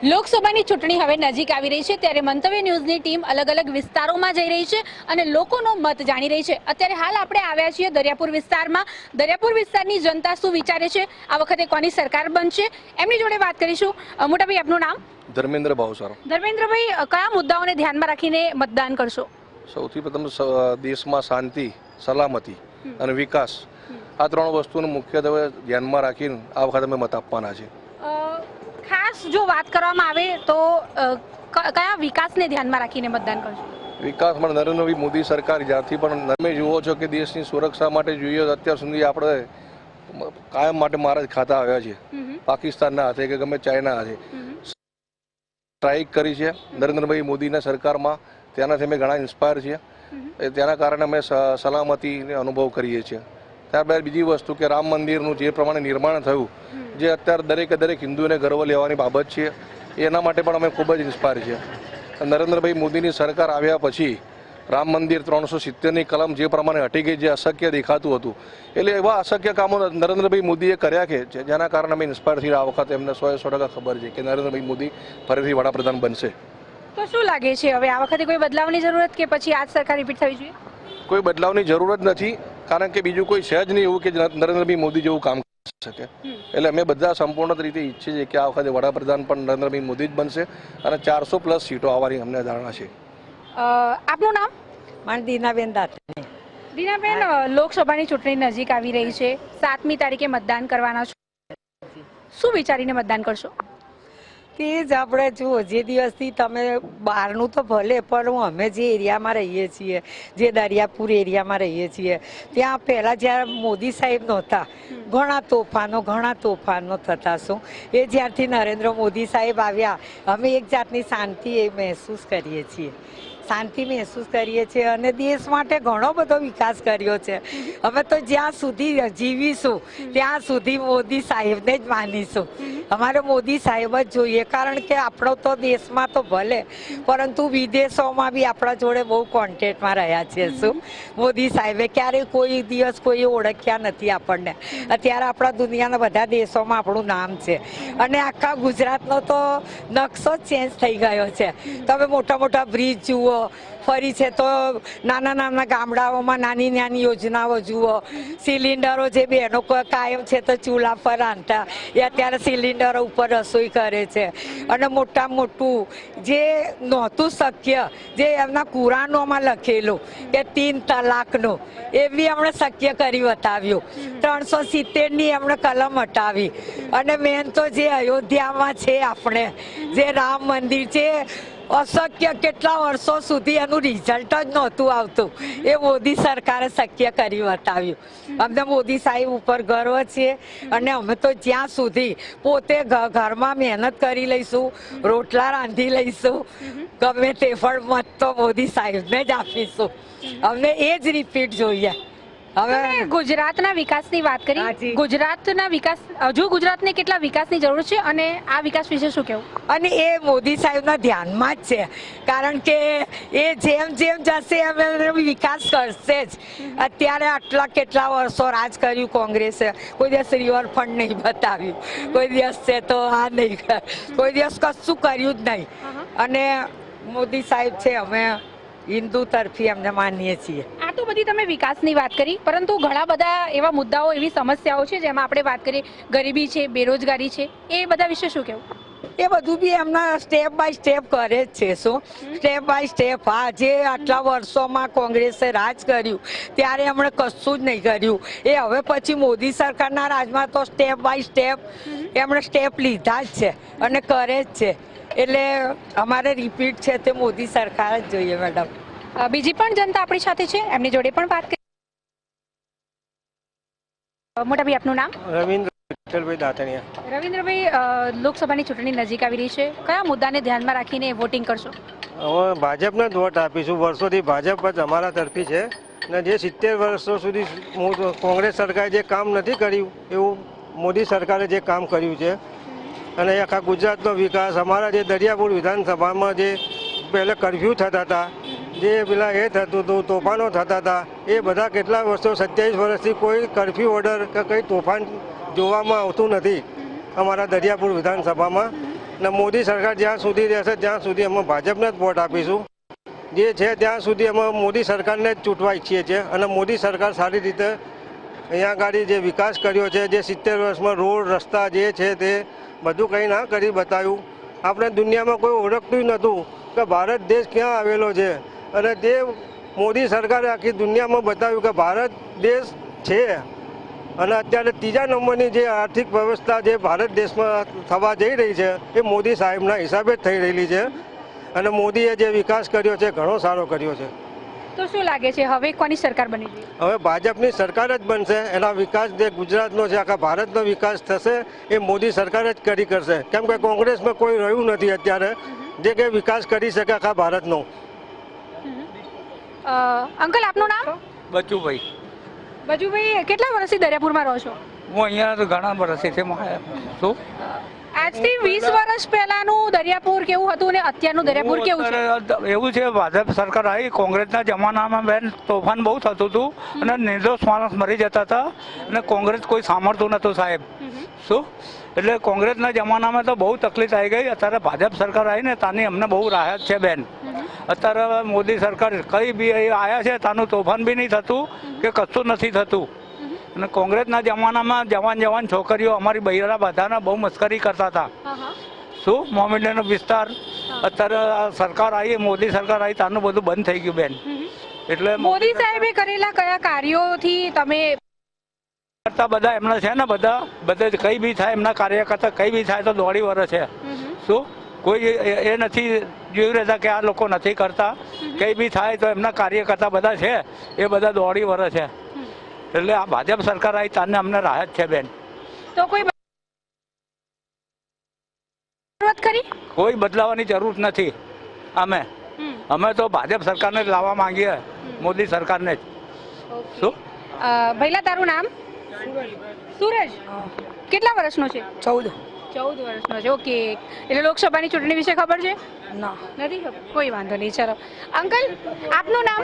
લોકસભાની ચૂંટણી હવે નજીક આવી રહી છે ત્યારે મંતવ્ય ન્યૂઝની ટીમ અલગ અલગ વિસ્તારોમાં જઈ રહી છે અને લોકોનો મત જાણી રહી છે। અત્યારે હાલ આપણે આવ્યા છીએ દરિયાપુર વિસ્તારમાં। દરિયાપુર વિસ્તારની જનતા શું વિચારે છે, આ વખતે કોની સરકાર બનશે, એમની જોડે વાત કરીશું। મોટાભાઈ, આપનું નામ? ધર્મેન્દ્ર ભાવસાર। ધર્મેન્દ્રભાઈ, કયા મુદ્દાઓને ધ્યાનમાં રાખીને મતદાન કરશો? સૌથી પ્રથમ દેશમાં શાંતિ, સલામતી અને વિકાસ, આ ત્રણ વસ્તુને મુખ્યત્વે ધ્યાનમાં રાખીને આ વખતે અમે મત આપવાના છે। ખાસ જો વાત કરવામાં આવે તો કયા વિકાસને ધ્યાનમાં રાખીને મતદાન કરશો? વિકાસમાં નરેન્દ્રભાઈ મોદી સરકાર જ્યારથી પણ તમે જુઓ છો કે દેશની સુરક્ષા માટે જોઈએ અત્યાર સુધી આપણે કાયમ માટે મારા જ ખાતા આવ્યા છે। પાકિસ્તાનના હાથે કે ગમે ચાઇના હાથે સ્ટ્રાઇક કરી છે નરેન્દ્રભાઈ મોદીના સરકારમાં, તેનાથી અમે ઘણા ઇન્સ્પાયર છીએ। તેના કારણે અમે સલામતીને અનુભવ કરીએ છીએ। ત્યારબાદ બીજી વસ્તુ કે રામ મંદિરનું જે પ્રમાણે નિર્માણ થયું, જે અત્યારે દરેક હિન્દુને ગર્વ લેવાની બાબત છે, એના માટે પણ અમે ખૂબ જ ઇન્સ્પાયર છીએ। નરેન્દ્રભાઈ મોદીની સરકાર આવ્યા પછી રામ મંદિર 370ની કલમ જે પ્રમાણે હટી ગઈ, જે અશક્ય દેખાતું હતું, એટલે એવા અશક્ય કામો નરેન્દ્રભાઈ મોદીએ કર્યા કે જેના કારણે અમે ઇન્સ્પાયર થઈ। આ વખતે એમને 100% ખબર છે કે નરેન્દ્રભાઈ મોદી ફરીથી વડાપ્રધાન બનશે। તો શું લાગે છે, હવે આ વખતે કોઈ બદલાવની જરૂરત કે પછી આ જ સરકાર રિપીટ થવી જોઈએ? કોઈ બદલાવની જરૂર જ નથી, કારણ કે બીજું કોઈ છે જ નહીં એવું કે નરેન્દ્રભાઈ મોદી જેવું કામ કરી શકે। એટલે અમે બધા સંપૂર્ણ રીતે ઈચ્છીએ છીએ કે આ વખતે વડાપ્રધાન પણ નરેન્દ્રભાઈ મોદી જ બનશે અને 400+ સીટો આવવાની અમને ધારણા છે। આપનું નામ? મારી દીનાબેન દાતણી। દીનાબેન, લોકસભાની ચૂંટણી નજીક આવી રહી છે, 7મી તારીખે મતદાન કરવાના છો, શું વિચારીને મતદાન કરશો? તે જ આપણે જુઓ, જે દિવસથી તમે બહારનું તો ભલે, પણ અમે જે એરિયામાં રહીએ છીએ, જે દરિયાપુર એરિયામાં રહીએ છીએ, ત્યાં પહેલાં જ્યારે મોદી સાહેબ નહોતા, ઘણા તોફાનો થતા। શું એ જ્યારથી નરેન્દ્ર મોદી સાહેબ આવ્યા, અમે એક જાતની શાંતિ એ મહેસૂસ કરીએ છીએ, અને દેશ માટે ઘણો બધો વિકાસ કર્યો છે। અમે તો જ્યાં સુધી જીવીશું ત્યાં સુધી મોદી સાહેબને જ માનીશું। અમારે મોદી સાહેબ જ જોઈએ, કારણ કે આપણો તો દેશમાં તો ભલે, પરંતુ વિદેશોમાં બી આપણા જોડે બહુ કોન્ટેક્ટમાં રહ્યા છે। શું મોદી સાહેબે ક્યારેય કોઈ દિવસ કોઈ ઓળખ્યા નથી આપણને, અત્યારે આપણા દુનિયાના બધા દેશોમાં આપણું નામ છે, અને આખા ગુજરાતનો તો નકશો જ ચેન્જ થઈ ગયો છે। તમે મોટા મોટા બ્રિજ જુઓ, ફરી છે તો નાના ગામડાઓમાં નાની યોજનાઓ જુઓ, સિલિન્ડરો જે બહેનો કાયમ છે તો ચૂલા પર રાંધતા, એ અત્યારે સિલિન્ડરો ઉપર રસોઈ કરે છે। અને મોટું જે નહોતું શક્ય, જે એમના કુરાનોમાં લખેલું કે 3 તલાકનું, એ બી એમણે શક્ય કરી બતાવ્યું। 370ની એમણે કલમ હટાવી, અને મેન તો જે અયોધ્યામાં છે આપણે જે રામ મંદિર છે, અશક્ય કેટલા વર્ષો સુધી એનું રિઝલ્ટ જ નહોતું આવતું, એ મોદી સરકારે શક્ય કરી બતાવ્યું। અમને મોદી સાહેબ ઉપર ગર્વ છે, અને અમે તો જ્યાં સુધી પોતે ઘરમાં મહેનત કરી લઈશું, રોટલા રાંધી લઈશું, ગમે તે પણ મત તો મોદી સાહેબને જ આપીશું। અમને એ જ રિપીટ જોઈએ। હવે ગુજરાતના વિકાસની વાત કરી, ગુજરાતના વિકાસ, હજુ ગુજરાતને કેટલા વિકાસની જરૂર છે અને આ વિકાસ વિશે શું કહેવું? અને એ મોદી સાહેબના ધ્યાનમાં જ છે, કારણ કે એ જેમ જશે એમ વિકાસ કરશે જ। અત્યારે આટલા કેટલા વર્ષો રાજ કર્યું કોંગ્રેસે, કોઈ દિવસ રિવરફ્રન્ટ નહીં બતાવ્યું, કોઈ દિવસ છે તો આ નહીં, કોઈ દિવસ કશું કર્યું જ નહીં, અને મોદી સાહેબ છે, અમે હિન્દુ તરફી એમને માનીએ છીએ। આ તો બધી તમે વિકાસની વાત કરી, પરંતુ ઘણા બધા એવા મુદ્દાઓ, એવી સમસ્યાઓ છે જેમાં આપણે વાત કરીએ, ગરીબી છે, બેરોજગારી છે, એ બધા વિશે શું કહેવું? એ બધું બી એમના સ્ટેપ બાય સ્ટેપ કરે જ છે। શું સ્ટેપ બાય સ્ટેપ? હા, જે આટલા વર્ષોમાં કોંગ્રેસે રાજ કર્યું ત્યારે એમણે કશું જ નહીં કર્યું, એ હવે પછી મોદી સરકારના રાજમાં તો સ્ટેપ બાય સ્ટેપ એમણે સ્ટેપ લીધા જ છે અને કરે જ છે। એટલે અમારે રિપીટ છે તે મોદી સરકાર જ જોઈએ મેડમ। બીજી પણ જનતા આપણી સાથે છે, એમની જોડે પણ વાત કરી। મોટાભાઈ, આપનું નામ? રવિન્દ્રભાઈ દાતણીયા। રવિન્દ્રભાઈ, લોકસભાની ચૂંટણી નજીક આવી રહી છે, કયા મુદ્દાને ધ્યાનમાં રાખીને વોટિંગ કરશો? અમે ભાજપને જ વોટ આપીશું। વર્ષોથી ભાજપ જ અમારા તરફી છે, અને જે 70 વર્ષો સુધી કોંગ્રેસ સરકારે જે કામ નથી કર્યું એવું મોદી સરકારે જે કામ કર્યું છે, અને આખા ગુજરાતનો વિકાસ, અમારા જે દરિયાપુર વિધાનસભામાં જે પહેલાં કર્ફ્યુ થતા હતા, જે પેલા એ થતું હતું, તોફાનો થતા હતા, એ બધા કેટલા વર્ષો 27 વર્ષથી કોઈ કર્ફ્યુ ઓર્ડર કે કંઈ તોફાન જોવામાં આવતું નથી અમારા દરિયાપુર વિધાનસભામાં। ને મોદી સરકાર જ્યાં સુધી રહેશે ત્યાં સુધી અમે ભાજપને જ વોટ આપીશું. જે છે ત્યાં સુધી અમે મોદી સરકારને જ ચૂંટવા ઈચ્છીએ છીએ અને મોદી સરકાર સારી રીતે અહીંયા આગળ જે વિકાસ કર્યો છે, જે 70 વર્ષમાં રોડ રસ્તા જે છે તે બધું કંઈ ના કરી બતાવ્યું. આપણે દુનિયામાં કોઈ ઓળખતું નહોતું કે ભારત દેશ ક્યાં આવેલો છે અને તે મોદી સરકારે આખી દુનિયામાં બતાવ્યું કે ભારત દેશ છે. અને અત્યારે ત્રીજા નંબરની જે આર્થિક વ્યવસ્થા જે ભારત દેશમાં થવા જઈ રહી છે એ મોદી સાહેબના હિસાબે જ થઈ રહેલી છે અને મોદીએ જે વિકાસ કર્યો છે ઘણો સારો કર્યો છે. તો શું લાગે છે હવે કોની સરકાર બની જોઈએ? હવે ભાજપની સરકાર જ બનશે. એના વિકાસ જે ગુજરાતનો છે, આખા ભારતનો વિકાસ થશે એ મોદી સરકાર જ કરી કરશે. કેમ કે કોંગ્રેસમાં કોઈ રહ્યું નથી અત્યારે જે કે વિકાસ કરી શકે આખા ભારતનો. અંકલ આપનું નામ? બચુભાઈ. બજુભાઈ, કેટલા વર્ષથી દરિયાપુરમાં રહો છો? હું અહીંયા તો ઘણા વર્ષથી છે. શું આજથી 20 વર્ષ પહેલાનું દરિયાપુર કેવું હતું અને અત્યારનું દરિયાપુર કેવું છે? અત્યારે એવું છે, ભાજપ સરકાર આવી, કોંગ્રેસના જમાનામાં બેન તોફાન બહુ થતું હતું અને નિર્દોષ માણસ મરી જતા હતા અને કોંગ્રેસ કોઈ સાંભળતું નહોતું સાહેબ. શું એટલે કોંગ્રેસના જમાનામાં તો બહુ તકલીફ આવી ગઈ. અત્યારે ભાજપ સરકાર આવી ને તાની અમને બહુ રાહત છે બેન. અત્યારે મોદી સરકાર કઈ બી આવ્યા છે તાનું તોફાન બી નહીં થતું કે કશું નથી થતું. અને કોંગ્રેસના જમાનામાં જવાન છોકરીઓ અમારી બૈરા બધાને બહુ મસ્કરી કરતા હતા. શું મોમેન્ટનો વિસ્તાર અત્યારે સરકાર આવી, મોદી સરકાર આવી, તાનું બધું બંધ થઈ ગયું બેન. એટલે મોદી સાહેબે કરેલા કયા કાર્યોથી તમે કરતા બધા એમના છે ને બધા કઈ બી થાય એમના કાર્યકર્તા કઈ બી થાય તો દોડી વર્ષ છે. શું કોઈ એ નથી જોઈ રહેતા કે આ લોકો નથી કરતા? કઈ બી થાય તો એમના કાર્યકર્તા બધા છે એ બધા દોડી વર્ષ છે. એટલે આ ભાજપ સરકાર આવી તાને અમને રાહત છે બેન. તો કોઈ બદલાવાની જરૂર નથી. અમે તો ભાજપ સરકારને જ લાવવા માંગીએ, મોદી સરકારને જ. શું ભૈલા, તારું નામ? સૂરજ. કેટલા વર્ષનો છે? 14. 14 વર્ષનો છે. ઓકે. એટલે લોકસભાની ચૂંટણી વિશે ખબર છે? ના. નથી ખબર? કોઈ વાંધો નહીં. ચલો અંકલ, આપનું નામ?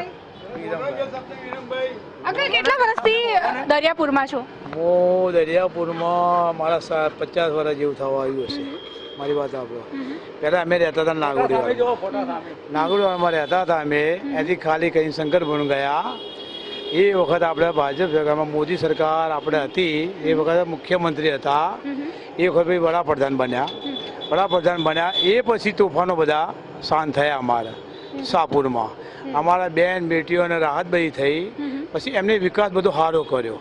અંકલ, કેટલા વર્ષથી દરિયાપુરમાં છો? હું દરિયાપુરમાં મારા 50 વર્ષ જેવું થવા આવ્યું હશે. મારી વાત આપણો પહેલાં અમે રહેતા હતા નાગોડીવાળામાં રહેતા હતા. અમે એથી ખાલી કરીને શંકરપુર ગયા. એ વખત આપણે ભાજપ સરકારમાં મોદી સરકાર આપણે હતી એ વખતે મુખ્યમંત્રી હતા. એ વખત ભાઈ વડાપ્રધાન બન્યા. એ પછી તોફાનો બધા શાંત થયા અમારા શાહપુરમાં. અમારા બેન બેટીઓને રાહત બધી થઈ. પછી એમને વિકાસ બધો સારો કર્યો.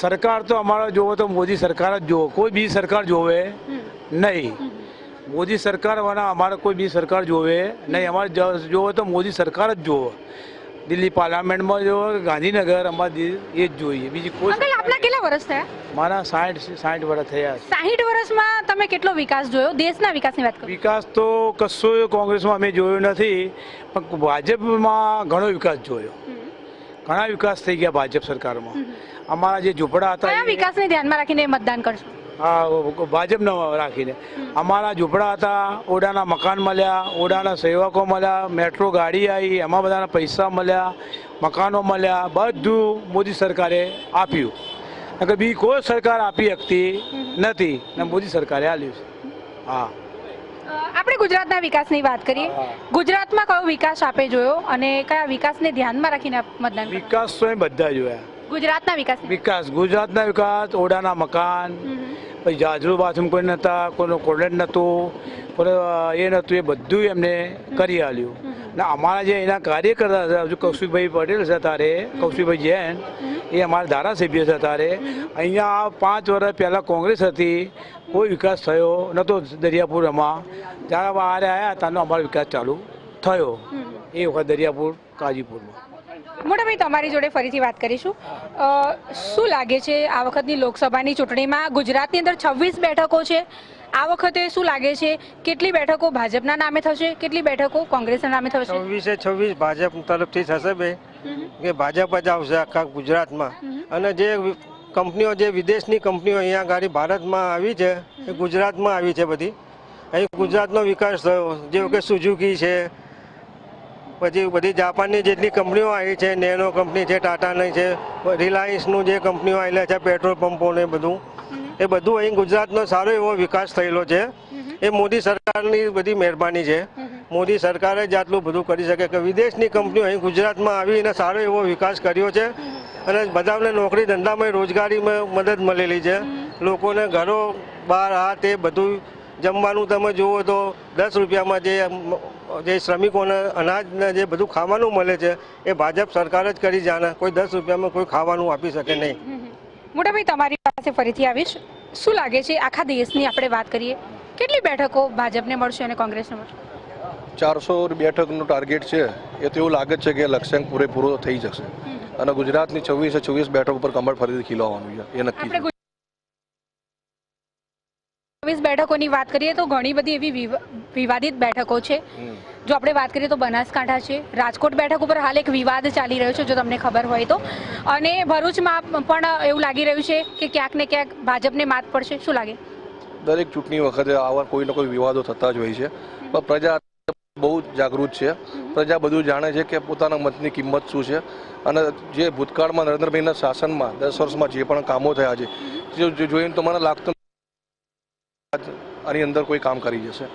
સરકાર તો અમારા જોવો તો મોદી સરકાર જ જોવો, કોઈ બી સરકાર જોવે નહીં. મોદી સરકારવાળા અમારે કોઈ બી સરકાર જોવે નહીં. અમારે જોવો તો મોદી સરકાર જ જોવો. દિલ્હી પાર્લામેન્ટમાં જો ગાંધીનગર અમારે એ જ જોઈએ, બીજી કોઈ. અંકલ, આપના કેટલા વર્ષ થયા? મારા 60 વર્ષ થયા. 60 વર્ષમાં તમે કેટલો વિકાસ જોયો? દેશના વિકાસની વાત કરો. વિકાસ તો કશો કોંગ્રેસમાં અમે જોયો નથી, પણ ભાજપમાં ઘણો વિકાસ જોયો. ઘણા વિકાસ થઈ ગયા ભાજપ સરકારમાં. અમારા જે ઝૂંપડા હતા કયા વિકાસને ધ્યાનમાં રાખીને મતદાન કરશો? હા, ભાજપને રાખીને. અમારા ઝૂંપડા હતા, ઓડાના મકાન મળ્યા, ઓડાના સેવકો મળ્યા, મેટ્રો ગાડી આવી, એમાં બધાના પૈસા મળ્યા, મકાનો મળ્યા, બધું મોદી સરકારે આપ્યું. કે બી કોઈ સરકાર આપી શકતી નથી ને મોદી સરકારે આપ્યું છે. હા, આપણે ગુજરાતના વિકાસની વાત કરીએ. ગુજરાતમાં કયો વિકાસ આપે જોયો અને કયા વિકાસને ધ્યાનમાં રાખીને મતદાન? વિકાસ તો એ બધા જોયા. ગુજરાતના વિકાસ, ઓડાના મકાન, પછી જાજરૂ બાથરૂમ કોઈ નહોતા, કોઈનો કોલેજ નહોતું, કોઈ એ નહોતું, એ બધું એમને કરી આલ્યું. ને અમારા જે એના કાર્યકર્તા હતા, હજુ કૌશિકભાઈ પટેલ છે તારે, કૌશિકભાઈ જૈન, એ અમારા ધારાસભ્ય છે તારે. અહીંયા 5 વર્ષ પહેલાં કોંગ્રેસ હતી, કોઈ વિકાસ થયો નહોતો દરિયાપુરમાં. જ્યારે બહાર આવ્યા ત્યારનો અમારો વિકાસ ચાલુ થયો. એ વખત દરિયાપુર કાજીપુરમાં. મોટાભાઈ, તમારી જોડે ફરીથી વાત કરીશું. શું લાગે છે આ વખતની લોકસભાની ચૂંટણીમાં ગુજરાતની અંદર 26 બેઠકો છે. આ વખતે શું લાગે છે, કેટલી બેઠકો ભાજપના નામે થશે, કેટલી બેઠકો કોંગ્રેસના નામે થશે? 26 ભાજપ તરફથી થશે ભાઈ, કે ભાજપ જ આવશે આખા ગુજરાતમાં. અને જે કંપનીઓ, જે વિદેશની કંપનીઓ અહીંયા ગાડી ભારતમાં આવી છે એ ગુજરાતમાં આવી છે. બધી અહીં ગુજરાતનો વિકાસ થયો. જેવું કે સુઝુકી છે, પછી બધી જાપાનની જેટલી કંપનીઓ આવી છે, નેનો કંપની છે, ટાટાની છે, રિલાયન્સનું જે કંપનીઓ આવેલા છે, પેટ્રોલ પંપો ને બધું, એ બધું અહીં ગુજરાતનો સારો એવો વિકાસ થયેલો છે. એ મોદી સરકારની બધી મહેરબાની છે. મોદી સરકારે જ આટલું બધું કરી શકે કે વિદેશની કંપનીઓ અહીં ગુજરાતમાં આવીને સારો એવો વિકાસ કર્યો છે અને બધાને નોકરી ધંધામાં રોજગારીમાં મદદ મળેલી છે. લોકોને ઘરો બહાર આ તે બધું જમવાનું તમે જુઓ તો 10 રૂપિયામાં જે શ્રમિકોને અનાજ ને જે બધું ખાવાનું મળે છે એ ભાજપ સરકાર જ કરી જાણે. કોઈ 10 રૂપિયામાં કોઈ ખાવાનું આપી શકે નહીં. મોટાભાઈ તમારી પાસે ફરીથી આવીશ. શું લાગે છે આખા દેશની આપણે વાત કરીએ કેટલી બેઠકો ભાજપને મળશે અને કોંગ્રેસને મળશે? 400 બેઠકનું ટાર્ગેટ છે એ તો એવું લાગે છે કે લક્ષ્યાંક પૂરેપૂરો થઈ જશે અને ગુજરાતની 26 બેઠક ઉપર કમળ ફરીથી ખીલવાનું છે એ નક્કી છે. 26 બેઠકોની વાત કરીએ તો ઘણી બધી એવી વિવાદિત બેઠકો છે. જો આપણે વાત કરીએ તો બનાસકાંઠા છે, રાજકોટ બેઠક ઉપર હાલ એક વિવાદ ચાલી રહ્યો છે જો તમને ખબર હોય તો, અને ભરૂચમાં પણ એવું લાગી રહ્યું છે કે ક્યાંક ને ક્યાંક ભાજપને માત પડશે. શું લાગે? દરેક ચૂંટણી વખતે આવા કોઈ ને કોઈ વિવાદો થતા જ હોય છે, પણ પ્રજા બહુ જાગૃત છે. પ્રજા બધું જાણે છે કે પોતાના મતની કિંમત શું છે અને જે ભૂતકાળમાં નરેન્દ્રભાઈના શાસનમાં 10 વર્ષમાં જે પણ કામો થયા છે જોઈને તો મને લાગતું આની અંદર કોઈ કામ કરી જશે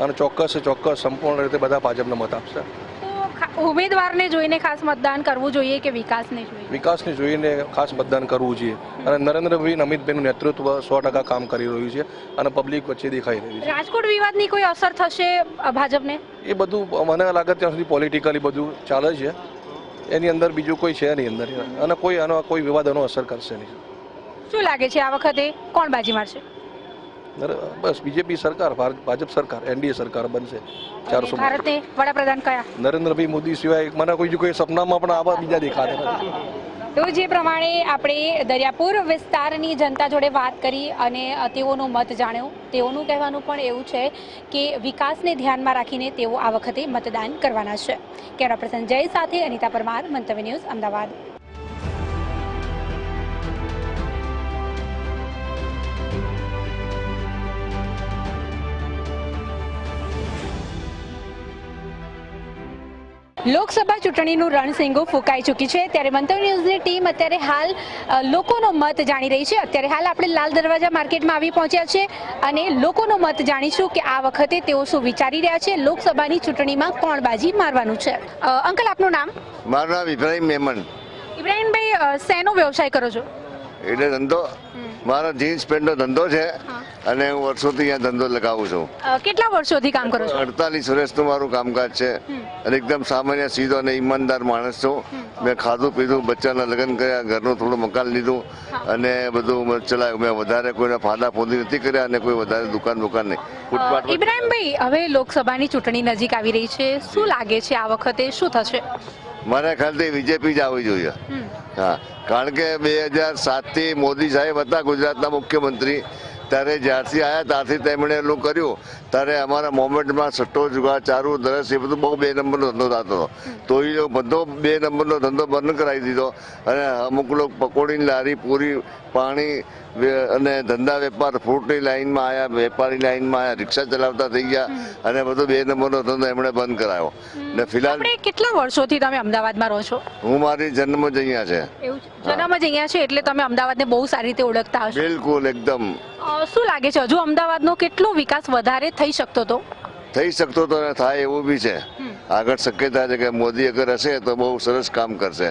અને ચોક્કસ સંપૂર્ણ રીતે બધા ભાજપને મત આપશે. તો ઉમેદવારને જોઈને ખાસ મતદાન કરવું જોઈએ કે વિકાસને જોઈએ? વિકાસને જોઈને ખાસ મતદાન કરવું જોઈએ અને નરેન્દ્રભાઈ અમિતભાઈનું નેતૃત્વ 100% કામ કરી રહ્યું છે અને પબ્લિક વચ્ચે દેખાઈ રહ્યું છે. રાજકોટ વિવાદની કોઈ અસર થશે ભાજપને? એ બધું મને લાગે ત્યાં સુધી પોલિટિકલી બધું ચાલે છે, એની અંદર બીજું કોઈ છે નહીં અંદર અને કોઈ વિવાદનો અસર કરશે નહીં. શું લાગે છે આ વખતે કોણ બાજી મારશે? બસ બીજેપી સરકાર, ભાજપ સરકાર, એનડીએ સરકાર બનશે. 400 ભારતને વડાપ્રધાન કયા? નરેન્દ્રભાઈ મોદી સિવાય મને કોઈ સપનામાં પણ આવા બીજા દેખાતા નથી. તો જે પ્રમાણે આપણે દરિયાપુર વિસ્તારની જનતા જોડે વાત કરી અને તેઓનો મત જાણ્યો, તેઓનું કહેવાનું પણ એવું છે કે વિકાસને ધ્યાનમાં રાખીને તેઓ આ વખતે મતદાન કરવાના છે. કેમેરા પર્સન જય સાથે અનિતા પરમાર, મંતવ્ય ન્યૂઝ, અમદાવાદ. લોકસભા ચૂંટણીનું રણસિંગો ફૂંકાઈ ચૂકી છે ત્યારે મંતવ્ય ન્યૂઝની ટીમ અત્યારે હાલ લોકોનો મત જાણી રહી છે. અત્યારે હાલ આપણે લાલ દરવાજા માર્કેટમાં આવી પહોંચ્યા છે અને લોકોનો મત જાણીશું કે આ વખતે તેઓ શું વિચારી રહ્યા છે, લોકસભાની ચૂંટણીમાં કોણ બાજી મારવાનું છે. અંકલ, આપનું નામ? મારું નામ ઇબ્રાહિમ મેમન. ઇબ્રાહિમભાઈ, શેનો વ્યવસાય કરો છો? એટલે ધંધો મારો જીન્સ પેન્ટનો ધંધો છે અને હું વર્ષોથી અહીંયા ધંધો લગાવું છું. કેટલા વર્ષોથી કામ કરો છો? 48 વર્ષનું મારું કામકાજ છે અને એકદમ સામાન્ય સીધો અને ઈમાનદાર માણસ છું. મેં ખાધું પીધું, બચ્ચાના લગ્ન કર્યા, ઘરનું થોડું મકાન લીધું અને બધું ચલાવ્યું. મેં વધારે કોઈને ફાદા ફોદી નથી કર્યા અને કોઈ વધારે દુકાન નહીં. ફૂટપાથ. ઇબ્રાહિમભાઈ, હવે લોકસભાની ચૂંટણી નજીક આવી રહી છે, શું લાગે છે આ વખતે શું થશે? મારા ખ્યાલથી બીજેપી જ આવવી જોઈએ. હા, કારણ કે 2007થી મોદી સાહેબ હતા ગુજરાતના મુખ્યમંત્રી, ત્યારે જ્યારથી આવ્યા ત્યારથી તેમણે એટલું કર્યું. ત્યારે અમારા મોમેન્ટમાં સટ્ટો જુગાર, ચારું દરસ એ બધું બહુ 2 નંબરનો ધંધો થતો હતો. તો એ બધો 2 નંબરનો ધંધો બંધ કરાવી દીધો અને અમુક લોકો પકોડીની લારી, પૂરી, પાણી અને ધંધા વેપાર, ફ્રૂટની લાઈનમાં આવ્યા, વેપારી લાઈનમાં આવ્યા, રિક્ષા ચલાવતા થઈ ગયા અને બધો 2 નંબરનો ધંધો એમણે બંધ કરાવ્યો. ને ફિલહાલ કેટલા વર્ષોથી તમે અમદાવાદમાં રહો છો? હું મારી જન્મ જ અહીંયા છે. એવું છે? જન્મ જ અહીંયા છે એટલે તમે અમદાવાદને બહુ સારી રીતે ઓળખતા હશો. બિલકુલ, એકદમ. શું લાગે છે હજુ અમદાવાદનો કેટલો વિકાસ વધારે થઈ શકતો હતો? થઈ શકતો તો થાય એવું બી છે. આગળ શક્યતા છે કે મોદી અગર હશે તો બહુ સરસ કામ કરશે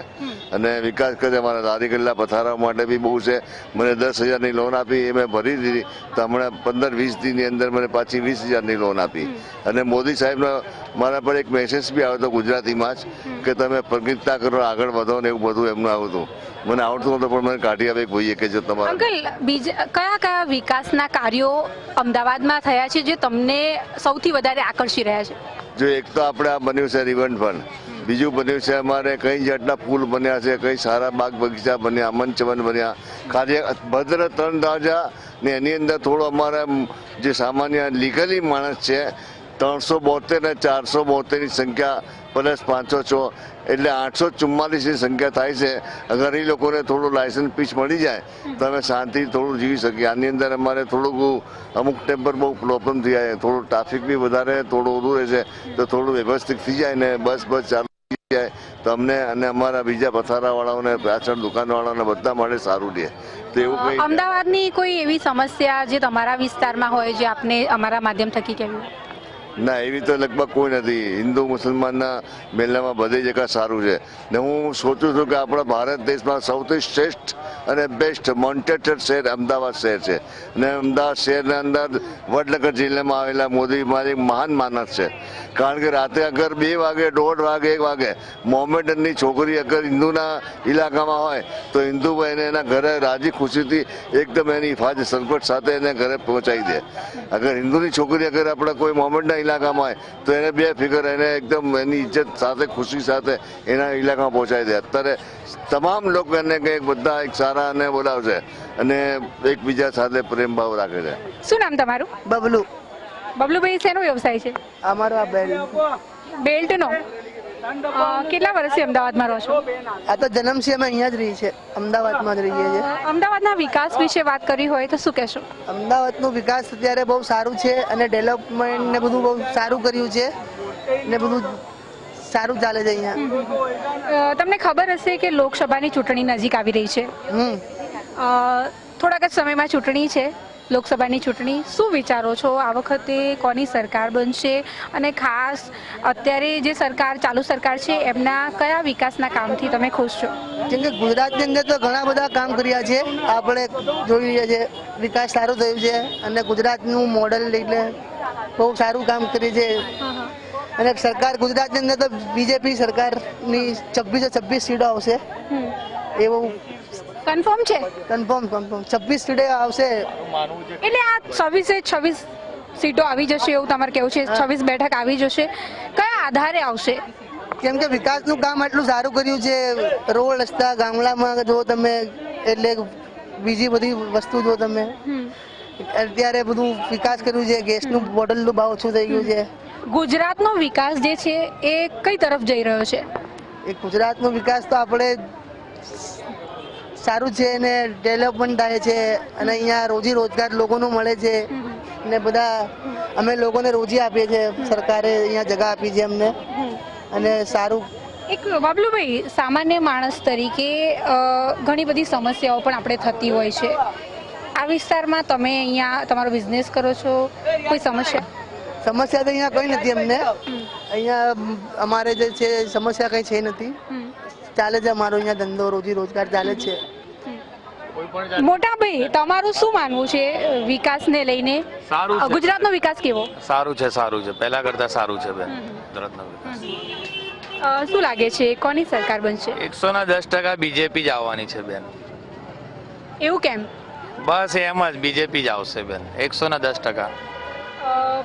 અને વિકાસ કરશે. મારા દાદી ગલ્લા પથારા માટે બી બહુ છે. મને 10,000ની લોન આપી, એ મેં ભરી દીધી. તો હમણાં 15-20 દિનની અંદર મને પાછી 20,000ની લોન આપી. અને મોદી સાહેબનો મારા પર એક મેસેજ બી આવ્યો હતો ગુજરાતીમાં જ કે તમે પ્રગતિતા કરો, આગળ વધો ને એવું બધું એમનું આવ્યું હતું. મને આવડતું નતું પણ મને કાઢી આવે કોઈએ કે જો તમારા. અંકલ, બીજા કયા વિકાસના કાર્યો અમદાવાદમાં થયા છે જે તમને સૌથી વધારે આકર્ષી રહ્યા છે? જો એક તો આપણે આ બન્યું છે રિવરફ્રન્ટ, બીજું બન્યું છે અમારે કઈ જાતના પુલ બન્યા છે, કઈ સારા બાગ બગીચા બન્યા, મંચવન બન્યા. ખાલી ભદ્ર 3 દરવાજા ને એની અંદર થોડો અમારે જે સામાન્ય લીગલી માણસ છે 372 ને 472ની સંખ્યા પ્લસ 506 એટલે 844ની સંખ્યા થાય છે. અગર એ લોકોને થોડું લાયસન્સ પીસ મળી જાય તો અમે શાંતિથી થોડું જીવી શકીએ. આની અંદર અમારે થોડુંક અમુક ટાઈમ પર બહુ પ્રોબ્લેમ થઈ જાય, થોડું ટ્રાફિક બી વધારે થોડું ઓછું રહેશે તો થોડું વ્યવસ્થિત થઈ જાય ને બસ ચાલુ. જાય તો અમને અને અમારા બીજા પથારાવાળાઓને રાશન દુકાનવાળાઓને બધા માટે સારું રહે. તો એવું કંઈ અમદાવાદની કોઈ એવી સમસ્યા જે તમારા વિસ્તારમાં હોય જે આપને અમારા માધ્યમ થકી કહેવું? ના, એવી તો લગભગ કોઈ નથી. હિન્દુ મુસલમાનના મેળામાં બધી જગ્યા સારું છે ને હું સોચું છું કે આપણા ભારત દેશમાં સૌથી શ્રેષ્ઠ અને બેસ્ટ મોન્ટેટેડ શહેર અમદાવાદ શહેર છે અને અમદાવાદ શહેરના અંદર વડનગર જિલ્લામાં આવેલા મોદી મારી મહાન માનસ છે. કારણ કે રાતે અગર 2 વાગે, 1:30 વાગે, 1 વાગે મોમેડનની છોકરી અગર હિન્દુના ઇલાકામાં હોય તો હિન્દુ ભાઈને એના ઘરે રાજી ખુશીથી એકદમ એની હિફાજત સગવડ સાથે એને ઘરે પહોંચાડી દે. અગર હિન્દુની છોકરી અગર આપણે કોઈ મોમેડના ઇલાકામાં હોય તો એને 2 ફિગર એને એકદમ એની ઇજ્જત સાથે ખુશી સાથે એના ઇલાકામાં પહોંચાડી દે. અત્યારે તમામ લોકો એને કંઈક બધા એક સારા અને બોલાવશે અને એકબીજા સાથે પ્રેમ ભાવ રાખે છે. શું નામ તમારું? બબલુ. બબલુભાઈ, શેનો વ્યવસાય છે? અમારો આ બેન બેલ્ટનો. કેટલા વર્ષથી અમદાવાદમાં રહો છો? આ તો જન્મથી અમે અહીંયા જ રહીએ છીએ, અમદાવાદમાં જ રહીએ છીએ. અમદાવાદના વિકાસ વિશે વાત કરી હોય તો શું કહેશો? અમદાવાદનું વિકાસ અત્યારે બહુ સારું છે અને ડેવલપમેન્ટ ને બધું બહુ સારું કર્યું છે ને બધું સારું ચાલે છે અહીંયા. તમને ખબર હશે કે લોકસભાની ચૂંટણી નજીક આવી રહી છે. થોડાક જ સમયમાં ચૂંટણી છે, લોકસભાની ચૂંટણી. શું વિચારો છો આ વખતે કોની સરકાર બનશે અને ખાસ અત્યારે જે સરકાર ચાલુ સરકાર છે એમના કયા વિકાસના કામથી તમે ખુશ છો? કેમ કે ગુજરાતની અંદર તો ઘણા બધા કામ કર્યા છે, આપણે જોઈ રહ્યા છે, વિકાસ સારું થયું છે અને ગુજરાતનું મોડલ લઈને બહુ સારું કામ કર્યું છે. અને સરકાર ગુજરાતની અંદર તો બીજેપી સરકારની 26 સીટો આવશે એવું કન્ફર્મ છે? કન્ફર્મ 26 સીટો આવશે. એટલે આ 26 સીટો આવી જશે એવું તમારે કેવું છે? 26 બેઠક આવી જશે. કયા આધારે આવશે? કેમ કે વિકાસનું કામ એટલું સારું કર્યું છે, રોડ રસ્તા ગામડામાં જો તમે, એટલે બીજી બધી વસ્તુ જો તમે, અત્યારે બધું વિકાસ કર્યું છે. ગેસનું બોટલનું ભાવ ઓછું થઈ ગયું છે. ગુજરાતનો વિકાસ જે છે એ કઈ તરફ જઈ રહ્યો છે? એ ગુજરાતનો વિકાસ તો આપણે સારું છે ને ડેવલપમેન્ટ થાય છે અને અહીંયા રોજી રોજગાર લોકોનું મળે છે ને બધા અમે લોકોને રોજી આપીએ છીએ. સરકારે અહીંયા જગા આપી છે અમને અને સારું. એક બાબલુભાઈ, સામાન્ય માણસ તરીકે ઘણી બધી સમસ્યાઓ પણ આપણે થતી હોય છે. આ વિસ્તારમાં તમે અહીંયા તમારો બિઝનેસ કરો છો, કોઈ સમસ્યા? સમસ્યા તો અહીંયા કંઈ નથી અમને. અહીંયા અમારે જે છે સમસ્યા કંઈ છે નથી, ચાલે છે અમારો અહીંયા ધંધો, રોજી રોજગાર ચાલે છે. મોટા ભાઈ, તમારું શું માનવું છે વિકાસને લઈને? સારું છે. ગુજરાતનો વિકાસ કેવો? સારું છે, સારું છે, પહેલા કરતા સારું છે બેન ગુજરાતનો વિકાસ. શું લાગે છે કોની સરકાર બનશે? 110% બીજેપી જ આવવાની છે બેન. એવું કેમ? બસ એમ જ બીજેપી જ આવશે બેન, 110%.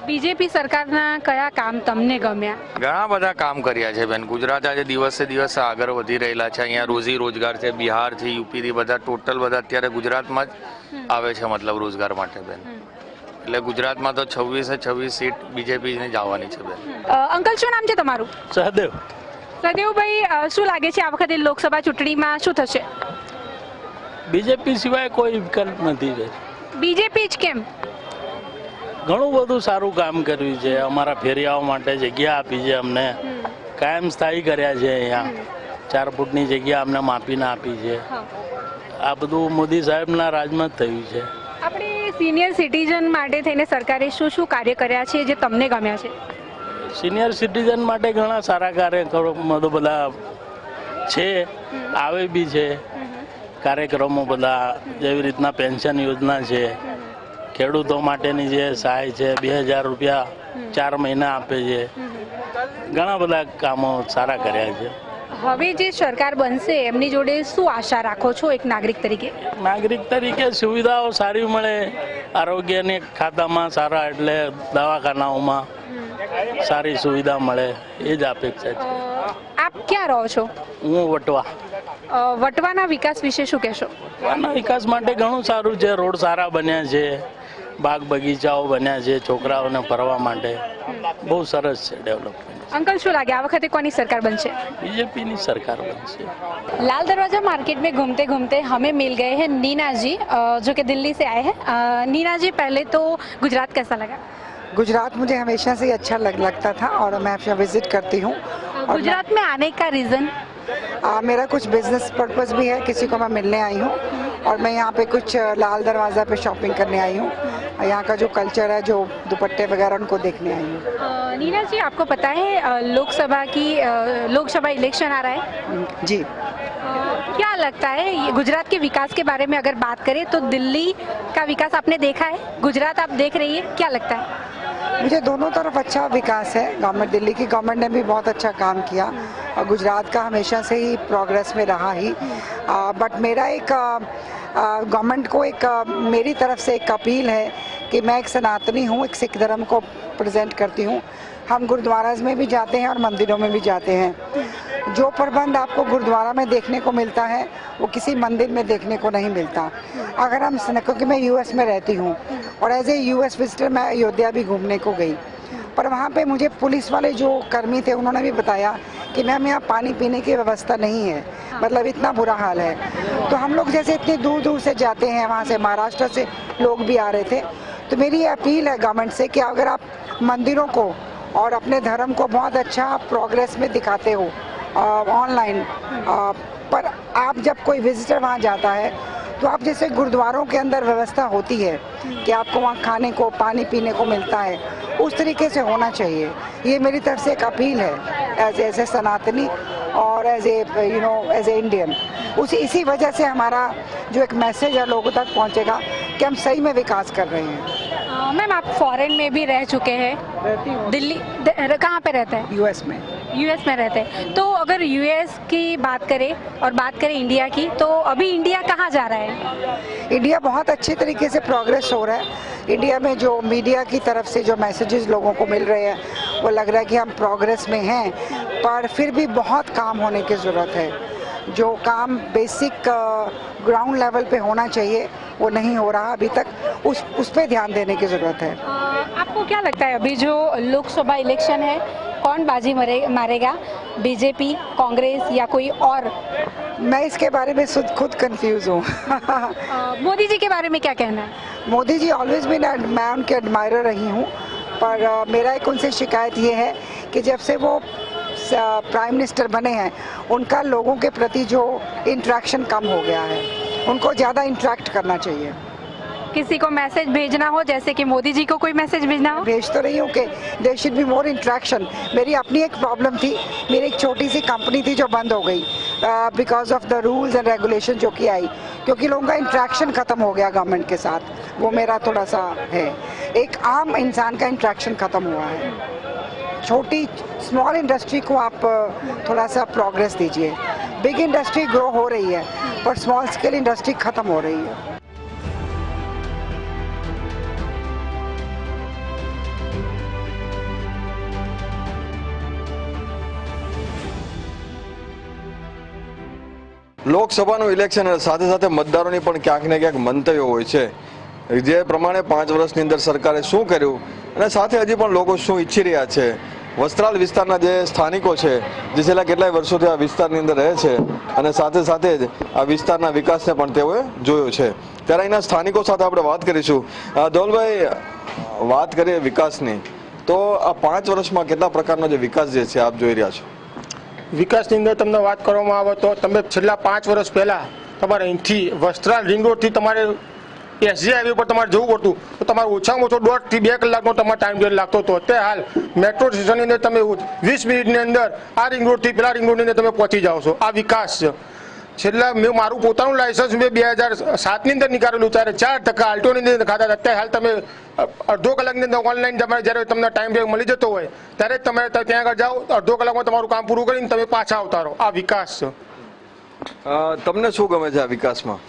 બીજેપી સરકારના કયા કામ તમને ગમ્યા? ઘણા બધા કામ કર્યા છે બેન. ગુજરાત આજે દિવસે દિવસે આગળ વધી રહેલા છે. અહીંયા રોજી રોજગાર છે, બિહારથી, યુપીથી બધા ટોટલ બધા અત્યારે ગુજરાતમાં જ આવે છે, મતલબ રોજગાર માટે બેન. એટલે ગુજરાતમાં તો 26 સીટ બીજેપીની જ આવવાની છે બેન. અંકલ, શું નામ છે તમારું? સહદેવ. સદેવભાઈ, શું લાગે છે આ વખતે લોકસભા ચૂંટણીમાં શું થશે? બીજેપી સિવાય કોઈ વિકલ્પ નથી. બીજેપી જ કેમ? ઘણું બધું સારું કામ કર્યું છે. અમારા ફેરિયાઓ માટે જગ્યા આપી છે અમને, કાયમ સ્થાયી કર્યા છે. અહીંયા 4 ફૂટની જગ્યા અમને માપીને આપી છે. આ બધું મોદી સાહેબના રાજમાં જ થયું છે. આપણે સિનિયર સિટીઝન માટે થઈને સરકારે શું શું કાર્ય કર્યા છે જે તમને ગમ્યા છે? સિનિયર સિટીઝન માટે ઘણા સારા કાર્યક્રમો બધા છે, આવે બી છે કાર્યક્રમો બધા. જેવી રીતના પેન્શન યોજના છે, ખેડૂતો માટેની જે સહાય છે, 2000 રૂપિયા 4 મહિના આપે છે. ઘણા બધા કામો સારા કર્યા છે. હવે જે સરકાર બનશે એમની જોડે શું આશા રાખો છો એક નાગરિક તરીકે? નાગરિક તરીકે સુવિધાઓ સારી મળે, આરોગ્યની ખાતામાં સારા, એટલે દવાખાનાઓમાં સારી સુવિધા મળે, એ જ અપેક્ષા છે. આપ ક્યાં રહો છો? હું વટવા. વટવાના વિકાસ વિશે શું કહેશો? વટવાના વિકાસ માટે ઘણું સારું છે. રોડ સારા બન્યા છે, બાગ બગીચાઓ બન્યા છે છોકરાઓને ફરવા માટે. બહુ સરસ છે ડેવલપમેન્ટ. अंकल, शू लगे आ वक्त कौन सरकार बनશે? बीजेपी ની સરકાર બનશે. लाल दरवाजा मार्केट में घूमते घूमते हमें मिल गए हैं नीना जी, जो कि दिल्ली से आए हैं. नीना जी, पहले तो गुजरात कैसा लगा? गुजरात मुझे हमेशा से ही अच्छा लगता था और मैं विजिट करती हूँ गुजरात में आने का रीज़न? मेरा कुछ बिजनेस पर्पस भी है, किसी को मैं मिलने आई हूँ और मैं यहाँ पे कुछ लाल दरवाज़ा पे शॉपिंग करने आई हूँ। यहाँ का जो कल्चर है, जो दुपट्टे वगैरह, उनको देखने आई हूँ। नीना जी, आपको पता है लोकसभा इलेक्शन आ रहा है? जी। क्या लगता है ये गुजरात के विकास के बारे में अगर बात करें तो दिल्ली का विकास आपने देखा है, गुजरात आप देख रही है, क्या लगता है? मुझे दोनों तरफ अच्छा विकास है। गवर्नमेंट, दिल्ली की गवर्नमेंट ने भी बहुत अच्छा काम किया और गुजरात का हमेशा से ही प्रोग्रेस में रहा ही। बट मेरा एक गवर्नमेंट को मेरी तरफ से एक अपील है कि मैं एक सनातनी हूँ, एक सिख धर्म को प्रेजेंट करती हूँ। हम गुरुद्वाराज में भी जाते हैं और मंदिरों में भी जाते हैं। जो प्रबंध आपको गुरुद्वारा में देखने को मिलता है वो किसी मंदिर में देखने को नहीं मिलता। अगर हम, क्योंकि मैं यूएस में रहती हूँ और एज ए यूएस विजिटर मैं अयोध्या भी घूमने को गई, पर वहाँ पे मुझे पुलिस वाले जो कर्मी थे उन्होंने भी बताया कि मैम यहाँ पानी पीने की व्यवस्था नहीं है, मतलब इतना बुरा हाल है। तो हम लोग जैसे इतनी दूर दूर से जाते हैं, वहाँ से महाराष्ट्र से लोग भी आ रहे थे, तो मेरी अपील है गवर्नमेंट से कि अगर आप मंदिरों को और अपने धर्म को बहुत अच्छा प्रोग्रेस में दिखाते हो ऑनलाइन, पर आप जब कोई विजिटर वहाँ जाता है तो आप जैसे गुरुद्वारों के अंदर व्यवस्था होती है कि आपको वहाँ खाने को, पानी पीने को मिलता है, उस तरीके से होना चाहिए। ये मेरी तरफ से एक अपील है एज ए सनातनी और एज ए इंडियन। इसी वजह से हमारा जो एक मैसेज है लोगों तक पहुँचेगा कि हम सही में विकास कर रहे हैं। मैम, आप फॉरेन में भी रह चुके हैं, दिल्ली कहाँ पे रहते हैं? यूएस में। यूएस में रहते हैं। तो अगर यूएस की बात करें और बात करें इंडिया की, तो अभी इंडिया कहाँ जा रहा है? इंडिया बहुत अच्छे तरीके से प्रोग्रेस हो रहा है। इंडिया में जो मीडिया की तरफ से जो मैसेजेस लोगों को मिल रहे हैं वो लग रहा है कि हम प्रोग्रेस में हैं, पर फिर भी बहुत काम होने की ज़रूरत है। जो काम बेसिक ग्राउंड लेवल पे होना चाहिए वो नहीं हो रहा अभी तक, उस पे ध्यान देने की ज़रूरत है। आपको क्या लगता है अभी जो लोकसभा इलेक्शन है, कौन बाजी मारेगा, बीजेपी, कांग्रेस या कोई और? मैं इसके बारे में खुद कंफ्यूज हूँ। मोदी जी के बारे में क्या कहना है? मोदी जी ऑलवेज भी, मैं उनके एडमायरर रही हूँ, पर मेरा एक उनसे शिकायत ये है कि जब से वो प्राइम मिनिस्टर बने हैं उनका लोगों के प्रति जो इंटरेक्शन कम हो गया है, उनको ज़्यादा इंटरेक्ट करना चाहिए। किसी को मैसेज भेजना हो, जैसे कि मोदी जी को कोई मैसेज भेजना हो? भेज तो रही हूँ कि there should be more interaction. मेरी अपनी एक प्रॉब्लम थी, मेरी एक छोटी सी कंपनी थी जो बंद हो गई because of the rules and regulation जो कि आई, क्योंकि लोगों का इंटरेक्शन ख़त्म हो गया गवर्नमेंट के साथ। वो मेरा थोड़ा सा है, एक आम इंसान का इंटरेक्शन ख़त्म हुआ है। छोटी स्मॉल इंडस्ट्री को आप थोड़ा सा प्रोग्रेस दीजिए। बिग इंडस्ट्री ग्रो हो रही है पर स्मॉल स्केल इंडस्ट्री ख़त्म हो रही है। લોકસભાનું ઇલેક્શન સાથે સાથે મતદારોની પણ ક્યાંક ને ક્યાંક મંતવ્યો હોય છે, જે પ્રમાણે 5 વર્ષની અંદર સરકારે શું કર્યું અને સાથે હજી પણ લોકો શું ઈચ્છી રહ્યા છે। વસ્ત્રાલ વિસ્તારના જે સ્થાનિકો છે, જે છેલ્લા કેટલાય વર્ષોથી આ વિસ્તારની અંદર રહે છે અને સાથે સાથે જ આ વિસ્તારના વિકાસને પણ તેઓએ જોયો છે, ત્યારે અહીંના સ્થાનિકો સાથે આપણે વાત કરીશું। ધવલભાઈ, વાત કરીએ વિકાસની, તો આ 5 વર્ષમાં કેટલા પ્રકારનો જે વિકાસ જે છે આપ જોઈ રહ્યા છો? વિકાસની અંદર તમને વાત કરવામાં આવે તો તમે છેલ્લા 5 વર્ષ પહેલાં તમારે અહીંથી વસ્ત્રાલ રિંગ રોડથી તમારે એસજી હાઈવે પર તમારે જવું પડતું તો તમારે ઓછામાં ઓછો 1.5 થી 2 કલાકનો તમારે ટાઈમ પીરિયડ લાગતો હતો। અત્યારે હાલ મેટ્રો સ્ટેશનની અંદર તમે 20 મિનિટની અંદર આ રિંગ રોડથી પેલા રિંગ રોડની અંદર તમે પહોંચી જાઓ છો। આ વિકાસ છે। છેલ્લા મેં મારું પોતાનું લાયસન્સ મેં 2007ની અંદર નીકાળેલું, ત્યારે 4% આલ્ટોની અંદર ખાતા હતા। અત્યારે હાલ તમે અડધો કલાકની અંદર ઓનલાઈન તમારે જ્યારે તમને ટાઈમ મળી જતો હોય ત્યારે તમે ત્યાં આગળ જાઓ, અડધો કલાકમાં તમારું કામ પૂરું કરીને તમે પાછા આવતા રહો। આ વિકાસ છે। તમને શું ગમે છે આ વિકાસમાં?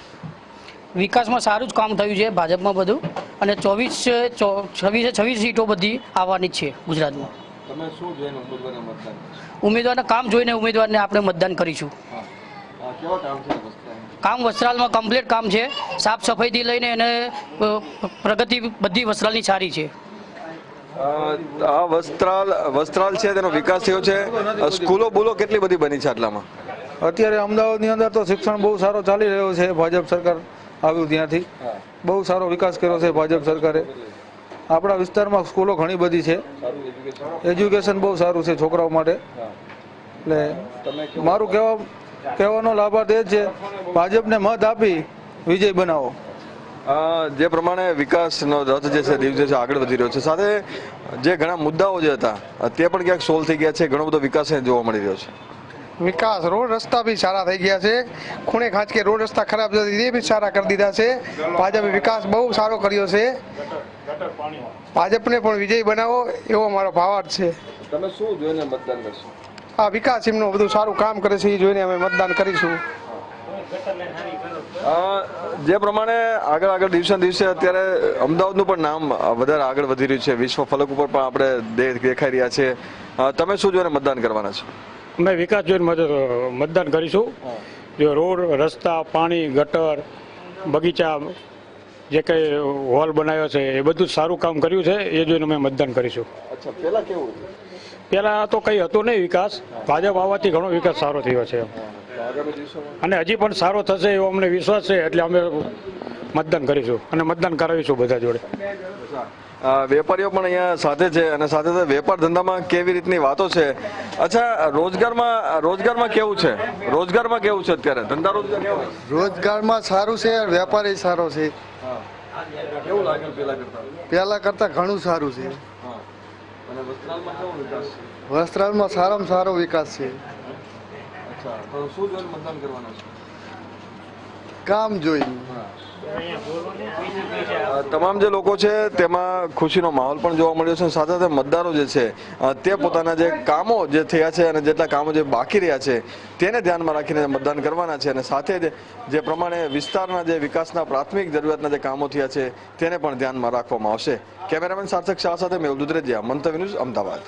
વિકાસમાં સારું જ કામ થયું છે ભાજપમાં બધું, અને 26 સીટો બધી આવવાની જ છે ગુજરાતમાં। તમે શું જોઈને ઉમેદવારને મતદાન? ઉમેદવારના કામ જોઈને ઉમેદવારને આપણે મતદાન કરીશું। કેવા કામ છે? કામ વસ્ત્રાલમાં કમ્પ્લીટ કામ છે, સાફ સફાઈથી લઈને અને પ્રગતિ બધી વસ્ત્રાલની સારી છે। આ વસ્ત્રાલ છે તેનો વિકાસ થયો છે, સ્કૂલો બોલો કેટલી બધી બની છે આટલામાં? અત્યારે અમદાવાદની અંદર તો શિક્ષણ બહુ સારો ચાલી રહ્યો છે। ભાજપ સરકાર આવ્યું ત્યાંથી બહુ સારો વિકાસ કર્યો છે ભાજપ સરકારે। આપણા વિસ્તારમાં સ્કૂલો ઘણી બધી છે, એજ્યુકેશન બહુ સારું છે છોકરાઓ માટે। એટલે મારું કહેવાનો લાભાર્થ એ છે ભાજપને મત આપી વિજય બનાવો. જે પ્રમાણે વિકાસનો રથ જે છે દિવસે છે આગળ વધી રહ્યો છે, સાથે જે ઘણા મુદ્દાઓ જે હતા તે પણ ક્યાંક સોલ્વ થઈ ગયા છે, ઘણો બધો વિકાસ જોવા મળી રહ્યો છે. વિકાસ રોડ રસ્તા બી સારા થઈ ગયા છે, ખૂણે ખાંચકે રોડ રસ્તા ખરાબ જતી એ બી સારા કરી દીધા છે. ભાજપે વિકાસ બહુ સારો કર્યો છે. ભાજપને પણ વિજય બનાવો એવો મારો ભાવાર્થ છે. તમે શું જોઈને મતદાન કરશો? આ વિકાસ એમનું બધું સારું કામ કરે છે એ જોઈને અમે મતદાન કરીશું. જે પ્રમાણે આગળ દિવસે દિવસે અત્યારે અમદાવાદનું પણ નામ વધારે આગળ વધી રહ્યું છે, વિશ્વ ફલક ઉપર પણ આપણે દેખાઈ રહ્યા છે. તમે શું જોઈને મતદાન કરવાના છો? અમે વિકાસ જોઈને મતદાન કરીશું. જો રોડ રસ્તા પાણી ગટર બગીચા જે કંઈ હોલ બનાવ્યો છે એ બધું સારું કામ કર્યું છે એ જોઈને અમે મતદાન કરીશું. અચ્છા, પહેલા કેવું હતું? પહેલાં તો કંઈ હતો નહીં વિકાસ, ભાજપ આવવાથી ઘણો વિકાસ સારો થયો છે અને હજી પણ સારો થશે એવો અમને વિશ્વાસ છે, એટલે અમે મતદાન કરીશું અને મતદાન કરાવીશું બધા જોડે. વેપારીઓ પણ અહીંયા સાથે છે અને સાથે સાથે વેપાર ધંધામાં કેવી રીતની વાતો છે. અચ્છા, રોજગારમાં કેવું છે? રોજગારમાં કેવું છે અત્યારે? ધંધા રોજગાર કેવું? રોજગારમાં સારું છે, વેપારી સારો છે. કેવું લાગે પહેલા કરતા ઘણું સારું છે. અને વસ્ત્રાલમાં કેવો વિકાસ છે? વસ્ત્રાલમાં સારામાં સારો વિકાસ છે. અચ્છા, તો શું જોઈને મતદાન કરવાના છે? કામ જોઈને. તમામ જે લોકો છે તેમાં ખુશીનો માહોલ પણ જોવા મળ્યો છે. સાથે સાથે મતદારો જે છે તે પોતાના જે કામો જે થયા છે અને જેટલા કામો જે બાકી રહ્યા છે તેને ધ્યાનમાં રાખીને મતદાન કરવાના છે. અને સાથે જ જે પ્રમાણે વિસ્તારના જે વિકાસના પ્રાથમિક જરૂરિયાતના જે કામો થયા છે તેને પણ ધ્યાનમાં રાખવામાં આવશે. કેમેરામેન સાર્થક શાહ સાથે મેહુલ દુધરેજિયા, મંતવ્ય ન્યૂઝ, અમદાવાદ.